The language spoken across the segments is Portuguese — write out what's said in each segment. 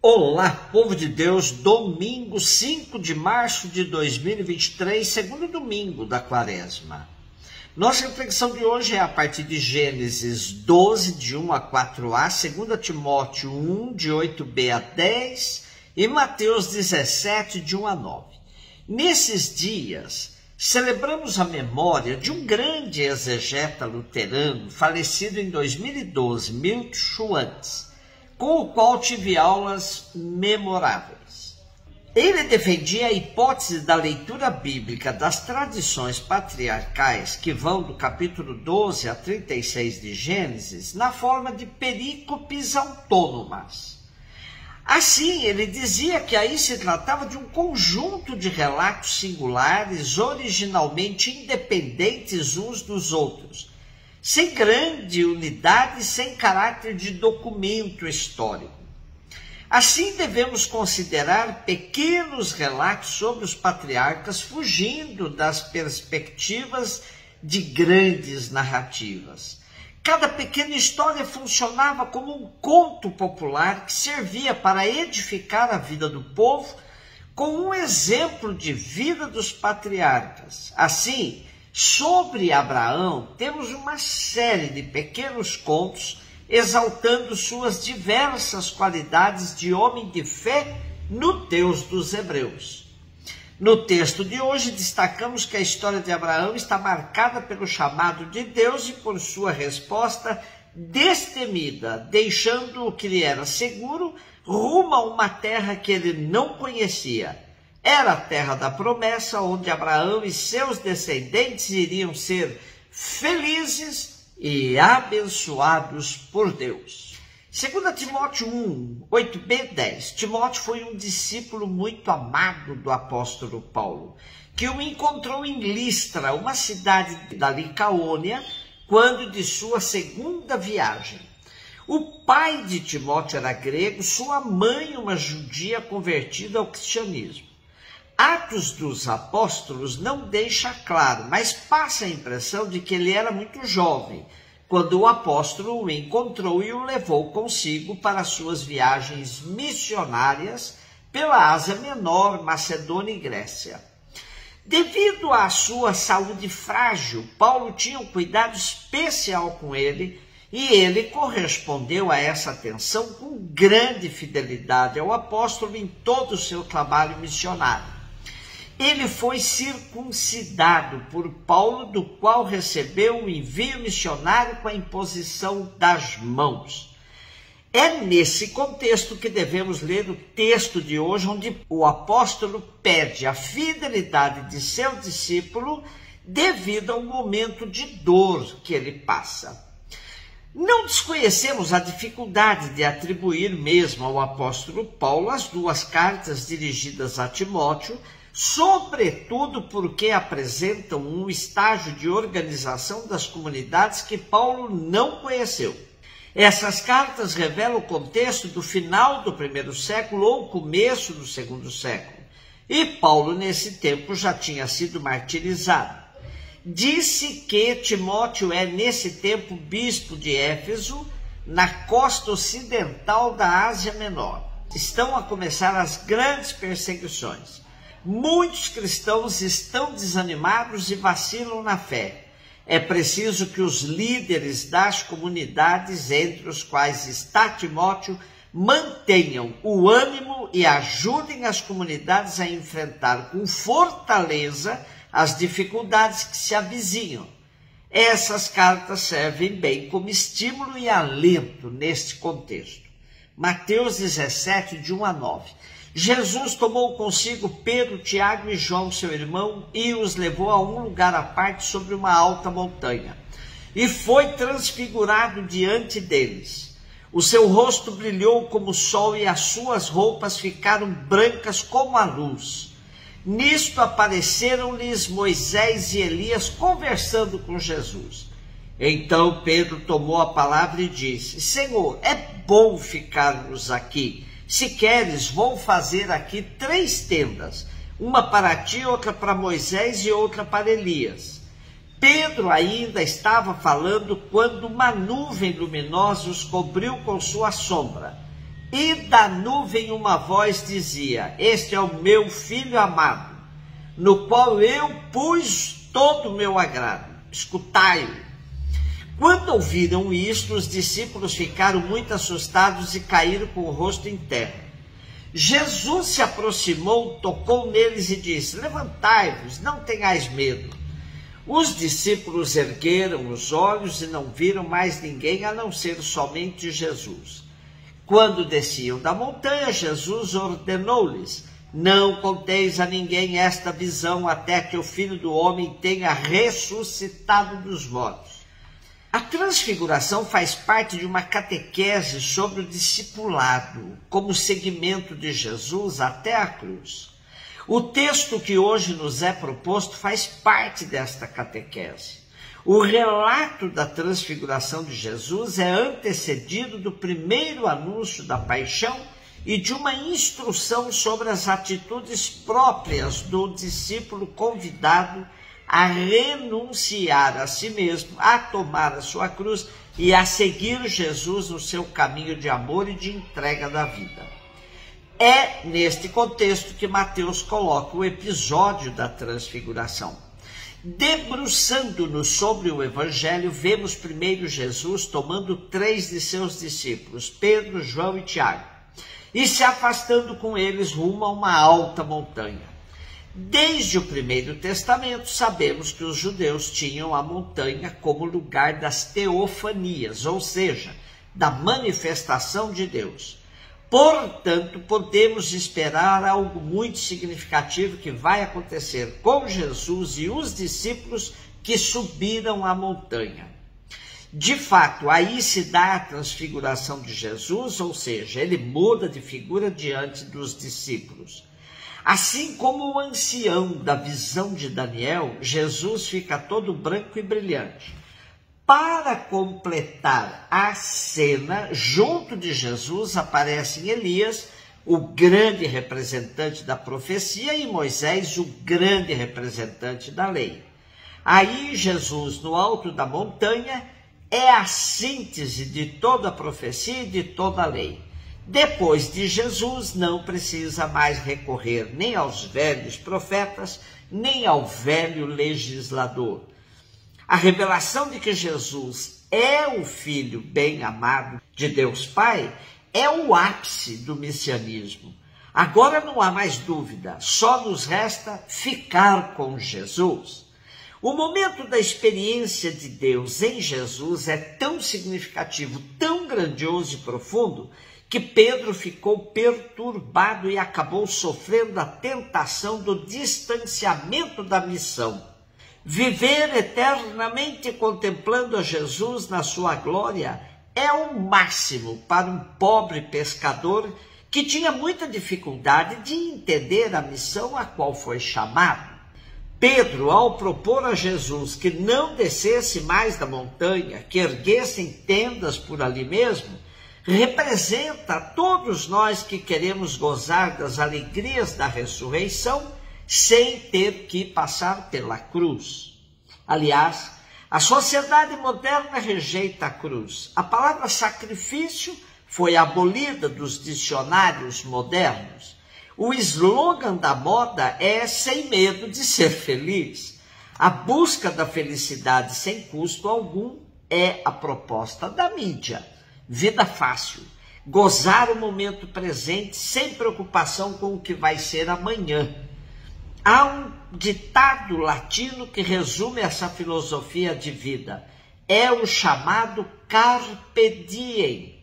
Olá, povo de Deus, domingo 5 de março de 2023, segundo domingo da quaresma. Nossa reflexão de hoje é a partir de Gênesis 12, de 1 a 4a, 2 Timóteo 1, de 8b a 10 e Mateus 17, de 1 a 9. Nesses dias, celebramos a memória de um grande exegeta luterano, falecido em 2012, Milton Schultz, com o qual tive aulas memoráveis. Ele defendia a hipótese da leitura bíblica das tradições patriarcais, que vão do capítulo 12 a 36 de Gênesis, na forma de perícopes autônomas. Assim, ele dizia que aí se tratava de um conjunto de relatos singulares, originalmente independentes uns dos outros, sem grande unidade e sem caráter de documento histórico. Assim, devemos considerar pequenos relatos sobre os patriarcas, fugindo das perspectivas de grandes narrativas. Cada pequena história funcionava como um conto popular que servia para edificar a vida do povo com um exemplo de vida dos patriarcas. Assim, sobre Abraão, temos uma série de pequenos contos exaltando suas diversas qualidades de homem de fé no Deus dos Hebreus. No texto de hoje, destacamos que a história de Abraão está marcada pelo chamado de Deus e por sua resposta destemida, deixando o que lhe era seguro rumo a uma terra que ele não conhecia. Era a terra da promessa, onde Abraão e seus descendentes iriam ser felizes e abençoados por Deus. 2 Timóteo 1, 8b, 10. Timóteo foi um discípulo muito amado do apóstolo Paulo, que o encontrou em Listra, uma cidade da Licaônia, quando de sua segunda viagem. O pai de Timóteo era grego, sua mãe uma judia convertida ao cristianismo. Atos dos Apóstolos não deixa claro, mas passa a impressão de que ele era muito jovem, quando o apóstolo o encontrou e o levou consigo para suas viagens missionárias pela Ásia Menor, Macedônia e Grécia. Devido à sua saúde frágil, Paulo tinha um cuidado especial com ele e ele correspondeu a essa atenção com grande fidelidade ao apóstolo em todo o seu trabalho missionário. Ele foi circuncidado por Paulo, do qual recebeu um envio missionário com a imposição das mãos. É nesse contexto que devemos ler o texto de hoje, onde o apóstolo pede a fidelidade de seu discípulo devido ao momento de dor que ele passa. Não desconhecemos a dificuldade de atribuir mesmo ao apóstolo Paulo as duas cartas dirigidas a Timóteo, sobretudo porque apresentam um estágio de organização das comunidades que Paulo não conheceu. Essas cartas revelam o contexto do final do primeiro século ou começo do segundo século, e Paulo nesse tempo já tinha sido martirizado. Disse que Timóteo é nesse tempo bispo de Éfeso, na costa ocidental da Ásia Menor. Estão a começar as grandes perseguições. Muitos cristãos estão desanimados e vacilam na fé. É preciso que os líderes das comunidades, entre os quais está Timóteo, mantenham o ânimo e ajudem as comunidades a enfrentar com fortaleza as dificuldades que se avizinham. Essas cartas servem bem como estímulo e alento neste contexto. Mateus 17, de 1 a 9. Jesus tomou consigo Pedro, Tiago e João, seu irmão, e os levou a um lugar à parte sobre uma alta montanha. E foi transfigurado diante deles. O seu rosto brilhou como o sol e as suas roupas ficaram brancas como a luz. Nisto apareceram-lhes Moisés e Elias conversando com Jesus. Então Pedro tomou a palavra e disse: Senhor, é bom ficarmos aqui. Se queres, vou fazer aqui 3 tendas, uma para ti, outra para Moisés e outra para Elias. Pedro ainda estava falando quando uma nuvem luminosa os cobriu com sua sombra. E da nuvem uma voz dizia: este é o meu filho amado, no qual eu pus todo o meu agrado. Escutai-o. Quando ouviram isto, os discípulos ficaram muito assustados e caíram com o rosto em terra. Jesus se aproximou, tocou neles e disse: levantai-vos, não tenhais medo. Os discípulos ergueram os olhos e não viram mais ninguém a não ser somente Jesus. Quando desciam da montanha, Jesus ordenou-lhes: não conteis a ninguém esta visão até que o Filho do Homem tenha ressuscitado dos mortos. A transfiguração faz parte de uma catequese sobre o discipulado, como seguimento de Jesus até a cruz. O texto que hoje nos é proposto faz parte desta catequese. O relato da transfiguração de Jesus é antecedido do primeiro anúncio da paixão e de uma instrução sobre as atitudes próprias do discípulo convidado a renunciar a si mesmo, a tomar a sua cruz e a seguir Jesus no seu caminho de amor e de entrega da vida. É neste contexto que Mateus coloca o episódio da transfiguração. Debruçando-nos sobre o Evangelho, vemos primeiro Jesus tomando 3 de seus discípulos, Pedro, João e Tiago, e se afastando com eles rumo a uma alta montanha. Desde o Primeiro Testamento, sabemos que os judeus tinham a montanha como lugar das teofanias, ou seja, da manifestação de Deus. Portanto, podemos esperar algo muito significativo que vai acontecer com Jesus e os discípulos que subiram a montanha. De fato, aí se dá a transfiguração de Jesus, ou seja, ele muda de figura diante dos discípulos. Assim como o ancião da visão de Daniel, Jesus fica todo branco e brilhante. Para completar a cena, junto de Jesus aparecem Elias, o grande representante da profecia, e Moisés, o grande representante da lei. Aí Jesus, no alto da montanha, é a síntese de toda a profecia e de toda a lei. Depois de Jesus, não precisa mais recorrer nem aos velhos profetas, nem ao velho legislador. A revelação de que Jesus é o Filho bem-amado de Deus Pai é o ápice do messianismo. Agora não há mais dúvida, só nos resta ficar com Jesus. O momento da experiência de Deus em Jesus é tão significativo, tão grandioso e profundo, que Pedro ficou perturbado e acabou sofrendo a tentação do distanciamento da missão. Viver eternamente contemplando a Jesus na sua glória é o máximo para um pobre pescador que tinha muita dificuldade de entender a missão a qual foi chamado. Pedro, ao propor a Jesus que não descesse mais da montanha, que erguessem tendas por ali mesmo, representa todos nós que queremos gozar das alegrias da ressurreição sem ter que passar pela cruz. Aliás, a sociedade moderna rejeita a cruz. A palavra sacrifício foi abolida dos dicionários modernos. O slogan da moda é sem medo de ser feliz. A busca da felicidade sem custo algum é a proposta da mídia. Vida fácil, gozar o momento presente sem preocupação com o que vai ser amanhã. Há um ditado latino que resume essa filosofia de vida. É o chamado carpe diem.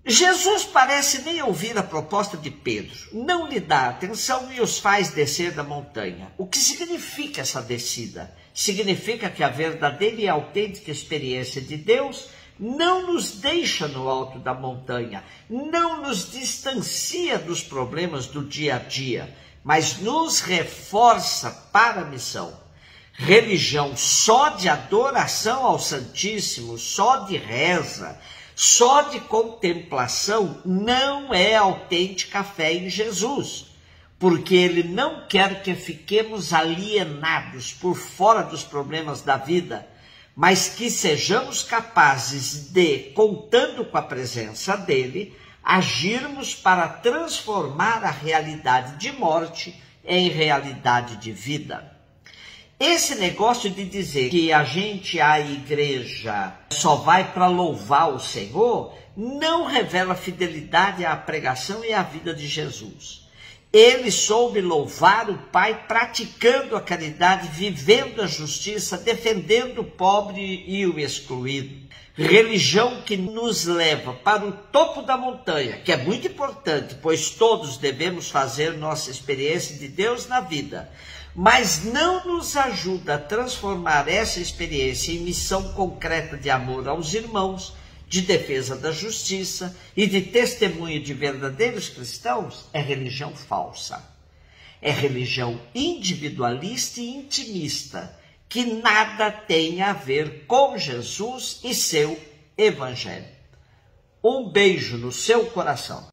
Jesus parece nem ouvir a proposta de Pedro, não lhe dá atenção e os faz descer da montanha. O que significa essa descida? Significa que a verdadeira e autêntica experiência de Deus não nos deixa no alto da montanha, não nos distancia dos problemas do dia a dia, mas nos reforça para a missão. Religião só de adoração ao Santíssimo, só de reza, só de contemplação não é autêntica fé em Jesus, porque ele não quer que fiquemos alienados por fora dos problemas da vida, mas que sejamos capazes de, contando com a presença dele, agirmos para transformar a realidade de morte em realidade de vida. Esse negócio de dizer que a igreja, só vai para louvar o Senhor, não revela fidelidade à pregação e à vida de Jesus. Ele soube louvar o Pai praticando a caridade, vivendo a justiça, defendendo o pobre e o excluído. Religião que nos leva para o topo da montanha, que é muito importante, pois todos devemos fazer nossa experiência de Deus na vida, mas não nos ajuda a transformar essa experiência em missão concreta de amor aos irmãos, de defesa da justiça e de testemunho de verdadeiros cristãos, é religião falsa. É religião individualista e intimista, que nada tem a ver com Jesus e seu evangelho. Um beijo no seu coração.